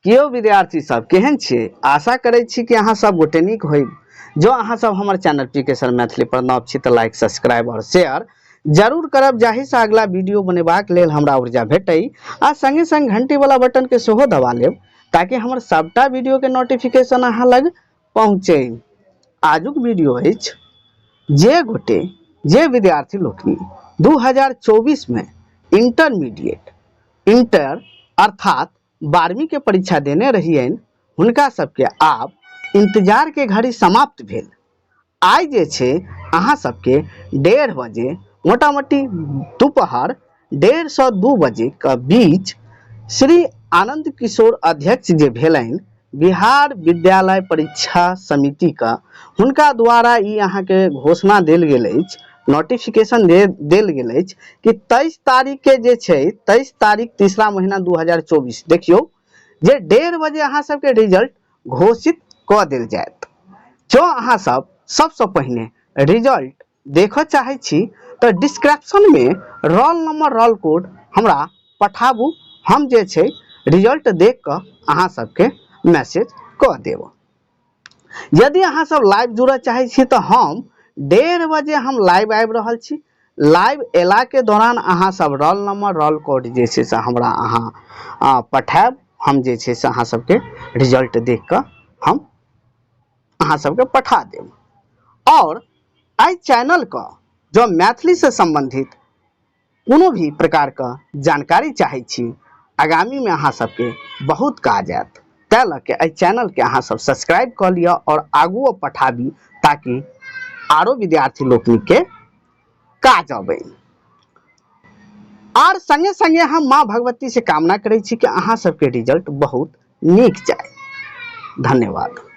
कियो विद्यार्थी सब केहन छियै? आशा करै छी कि अहाँ सब गोटे नीक होइब। जो अहाँ सब हमर चैनल पीके सर मैथिली पर नव छी तऽ लाइक सब्सक्राइब और शेयर जरूर करब, जाहि से अगला वीडियो बनेबाक लेल हमरा ऊर्जा भेटै। आ संगे संग घंटी वाला बटन के सेहो दबा लेब ताकि हमर सबटा वीडियो के नोटिफिकेशन अहाँ लग पहुँचे। आजुक वीडियो अछि जे विद्यार्थी लोकनि 2024 में इंटर अर्थात 12वीं के परीक्षा देने रहियन, हुनका सबके आब इंतजार के घड़ी समाप्त भेल। आइ जे छै अहाँ सबके 1:30 बजे मोटा मोटी दोपहर 1:30 से 2 बजे के बीच श्री आनंद किशोर अध्यक्ष जे भेलनि बिहार विद्यालय परीक्षा समिति का, हुनका द्वारा ई अहाँ के घोषणा देल गेल अछि, नोटिफिकेशन देल गेल अछि कि 23 तारीख के जे छै 23 तारीख तीसरा महीना 2024 देखियो जे 1:30 बजे अहाँ सबके रिजल्ट घोषित क देल जायत। जो अहाँ सब सबसे पहिने रिजल्ट देखऽ चाहे छी तो डिस्क्रिप्शन में रोल नंबर रोल कोड हमरा पठाबू, हम जे छै रिजल्ट देख क अहाँ सबके मैसेज क देब। यदि अहाँ सब लाइव जुड़ऽ चाहे छी तो हम 1:30 बजे हम लाइव आबि रहल छी। लाइव एला के दौरान अहाँ सब रोल नंबर रोल कोड जे छै से हमरा अहाँ पठाएब, हम जे छै से अहाँ सबके रिजल्ट देख क हम अहाँ सबके पठा देब। और आई चैनल का जो मैथिली से संबंधित कोनो भी प्रकार का जानकारी चाहे छी, आगामी में अहाँ सबके बहुत काज आयत, तै लके एहि चैनल के अहाँ सब सब्सक्राइब कर लिया और आगुओ पठाबी ताकि आरो विद्यार्थी लोकनि के काज अबै। और संगे संगे हम माँ भगवती से कामना करै छी कि अहाँ सबके रिजल्ट बहुत नीक जाए। धन्यवाद।